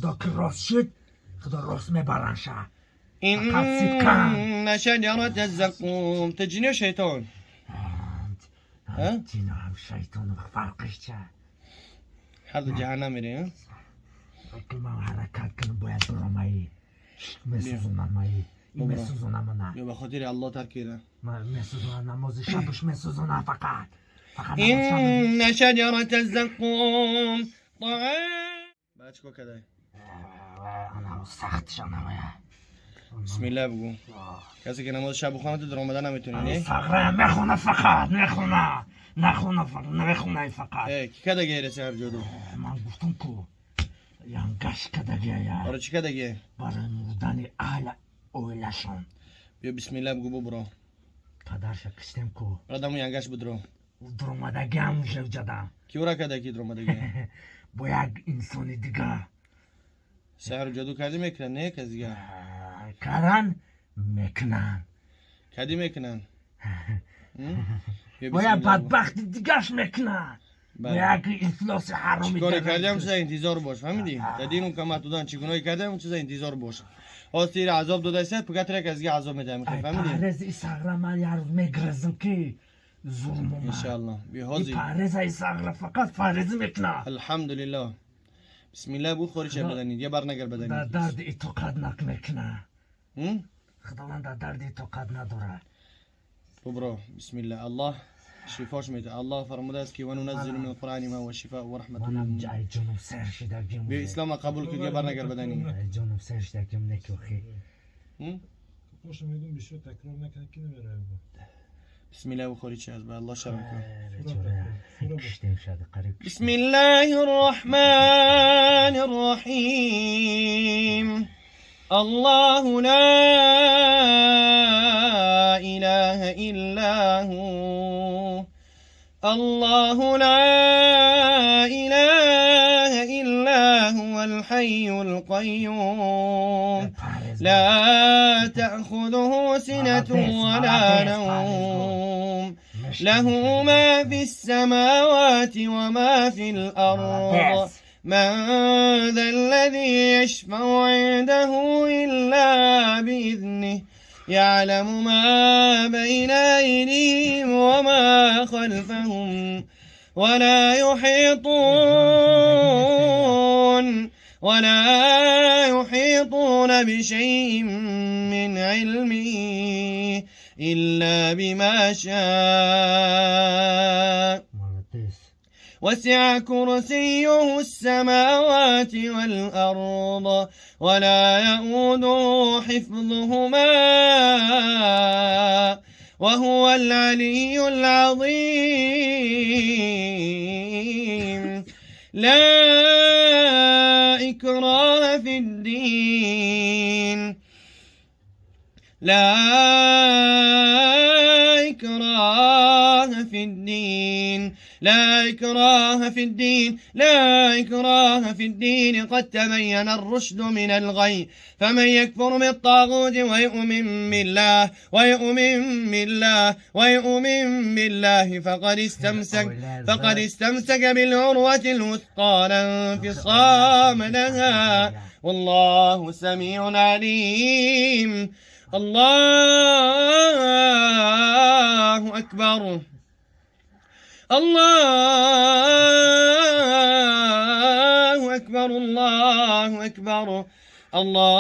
خدا که راست شد خدا راست میبرنشه. إن شجرة الزقوم تجني شيطان. جن هم شیطان فرقش چه؟ حد جهنم میره. اگه من حرکت کنم باید برم ای میسوزونم ای میسوزونم نه یا به خاطر الله ترکیده. میسوزونم نماز شبش میسوزونم فقط إن شجرة الزقوم طعام. بعد شو كده؟ انا سخت شنوه. بسم الله بگو. کسی که نماز شب بخونه تو در رمضان نمیتونه نه؟ فقره میخونه فقط نخونه فقط. کی کده گیره سر جودو؟ من گفتم کو ینگش کده گیه. برای چی کده گیه؟ برای مردن اهل اویلشون. بیا بسم الله بگو برو. پدرش کشتیم کو. برادرمو ینگش بدرو. درمدگی هم جدم. کی ورا کده کی درمدگی؟ با یک انسانی دیگه. سحر جادو کردی میکنن نه کسی دیگه؟ کردن میکنن. کردی میکنن. با یک بدبخت دیگهش میکنن. با یک افلاس حرامی. چیکار کردم چیزا انتظار باش فهمیدی؟ دادین کما تو دان چیکار کردم چیزا انتظار باش. آستیر عذاب داده است پگتره کسی عذاب میدم فهمیدی؟ پرز ایساغرا من یار میگرزم که ظلم ما. ان شاء الله بهازی. پرز ایساغرا فقط پرز میکنه. الحمدلله. بسم الله بو خورش بدنید یه بار نگر بدنید. در درد تو قد نکنه. خداوند در درد تو قد نداره. برو بسم الله الله شفاش میده. الله فرموده است که و ننزل من القرآن ما هو شفاء و رحمت منم جای جنوب سر شدگیم. به اسلام قبول کن یه بار نگر بدنید. جنوب سر شدگیم نکوخی. باشه میدون بیشتر تکرار نکنه که نمیره. بسم الله بخوری چی از به الله شرم کن. بسم الله الرحمن الرحیم. الله لا إله إلا هو. الله لا إله إلا هو الحي القيوم لا تأخذه سنة ولا نوم له ما في السماوات وما في الأرض من ذا الذي يشفع عنده إلا بإذنه يعلم ما بين أيديهم وما خلفهم ولا يحيطون بشيء من علمه إلا بما شاء وسع كرسيه السماوات والأرض ولا يؤوده حفظهما وهو العلي العظيم. لا إكراه في الدين. لا إكراه في الدين. لا إكراه في الدين. لا إكراه في الدين قد تبين الرشد من الغي فمن يكفر بالطاغوت ويؤمن بالله فقد استمسك بالعروة الوثقى لا انفصام لها والله سميع عليم. الله أكبر. الله أكبر. الله أكبر. الله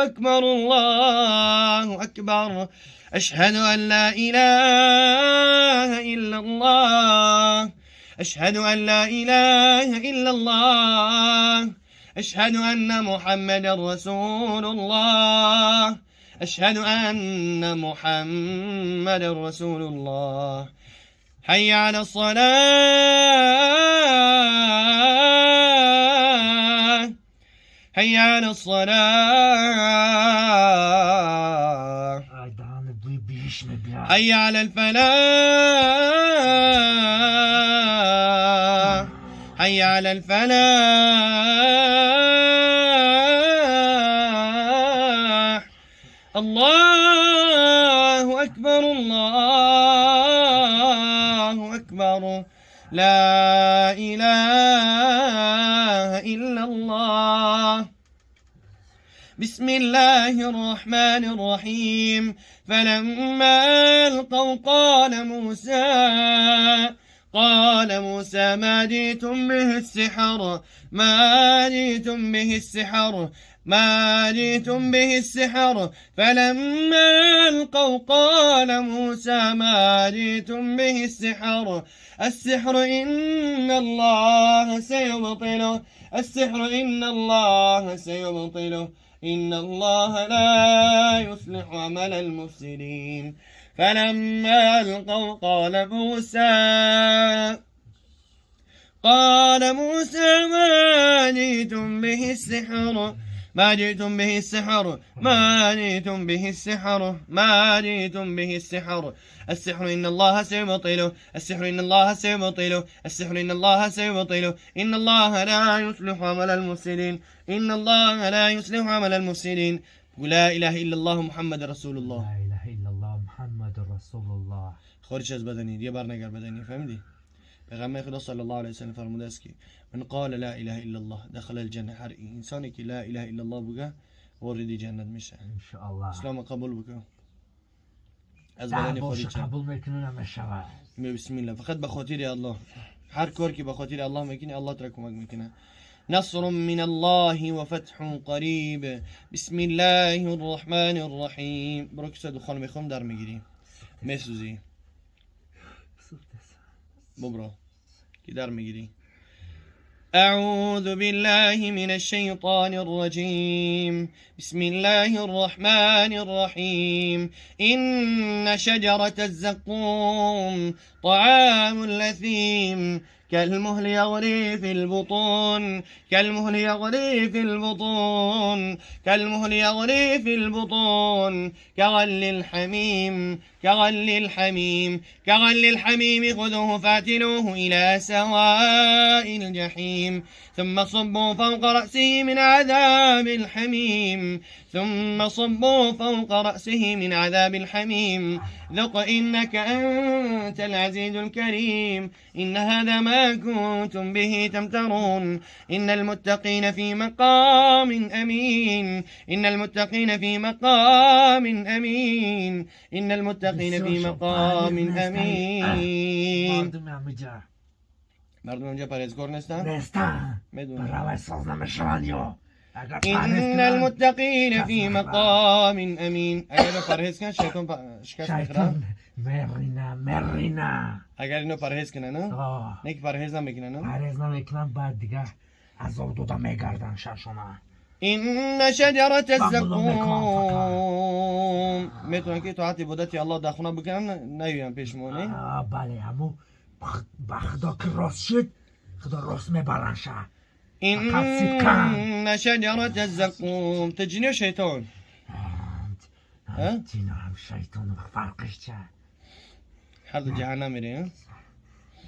أكبر. الله أكبر. أشهد أن لا إله إلا الله. أشهد أن لا إله إلا الله. أشهد أن محمد رسول الله. أشهد أن محمد رسول الله. حي على الصلاة. حي على الصلاة. حي على الفلاح. حي على الفلاح. الله أكبر. الله أكبر. لا إله إلا إلا الله. بسم الله الرحمن الرحيم. فلما ألقوا قال موسى ما جئتم به السحر فلما ألقوا قال موسى ما جئتم به السحر إن الله سيبطله إن الله لا يصلح عمل المفسدين. فلما ألقوا قال موسى ما جئتم به السحر إن الله سيبطله إن الله لا يصلح عمل المفسدين. لا إله إلا الله محمد رسول الله. لا إله إلا الله محمد رسول الله. خارج از بدنی یه بار نگر بدنی فهمیدی؟ پیغمبر خدا صلی الله علیه و سلم فرموده است که من قال لا اله الا الله دخل الجنه. هر انسانی که لا اله الا الله بگه وارد جنت میشه ان شاء الله. اسلام قبول بکن از لا بدنی باش خارج قبول میکنه نمیشود. بسم الله. فقط به خاطر الله. هر کار که به خاطر الله میکنی الله ترا کمک میکنه. نصر من الله وفتح قریب. بسم الله الرحمن الرحیم. برو که دخان میخوام در میگیری میسوزی ببرو که در میگیری. أعوذ بالله من الشيطان الرجيم. بسم الله الرحمن الرحيم. إن شجرة الزقوم طعام الأثيم كالمهل يغلي في البطون كغل الحميم خذوه فاعتلوه إلى سواء الجحيم ثم صبوا فوق رأسه من عذاب الحميم ذق إنك أنت العزيز الكريم. إن هذا ما كنتم به تمترون. إن المتقين في مقام أمين. مردم اونجا پرهیزگار نیستن؟ میدونم. إن المتقين في مقام أمين. اگر پرهیز کن شیطان شکست میخوره. مرینا اگر اینو پرهیز کنه نه که پرهیز نمیکنه نه پرهیز نمیکنن بعد دیگه عذاب دودا میگردن شرشونه. إن شجرة الزقوم. میتونن که طاعت عبادت الله در خونه بکنن نیوین پیشمونه. بله همو با خدا که راست شد خدا راست میبرنشه. إن شجرة الزقوم تجني شيطان. جنو هم شیطان فرقش چه؟ هر دو جهنم میره.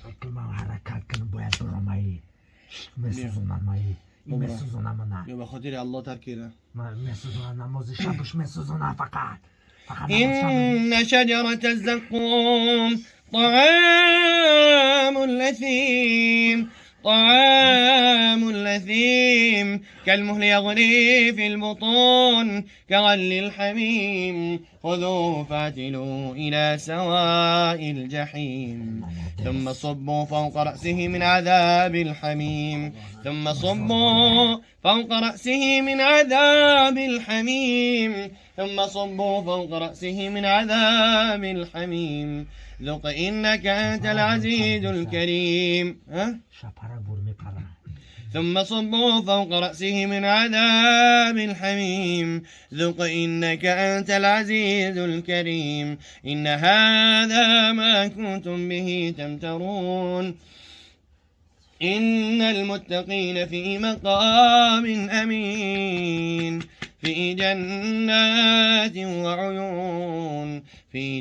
فکر من حرکت کنم باید برامایی میسوزونم نه. یا به خاطر الله ترکیده. میسوزونم نماز شبش میسوزونم فقط. إن شجرة الزقوم طعام الأثيم كالمهل يغلي في البطون كغل الحميم خذوه فاعتلوه إلى سواء الجحيم ثم صبوا فوق رأسه من عذاب الحميم ذق إنك أنت العزيز الكريم. ثم صبوا فوق رأسه من عذاب الحميم ذق إنك أنت العزيز الكريم. إن هذا ما كنتم به تمترون. إن المتقين في مقام أمين في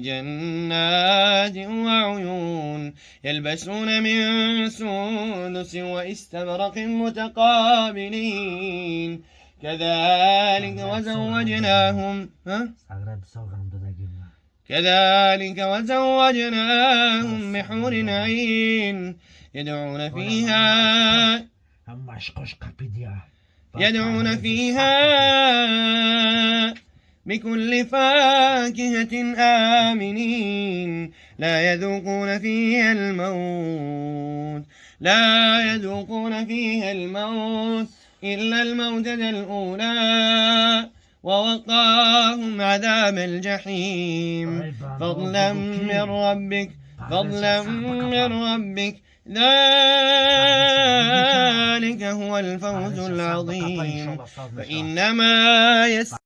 جنات وعيون يلبسون من سندس واستبرق متقابلين كذلك وزوجناهم بحور عين يدعون فيها Ama aşkoş kapıdiya. يدعون فيها بكل فاكهة آمنين لا يذوقون فيها الموت إلا الموتة الأولى ووقاهم عذاب الجحيم فضلا من ربك ذلك هو الفوز العظيم فإنما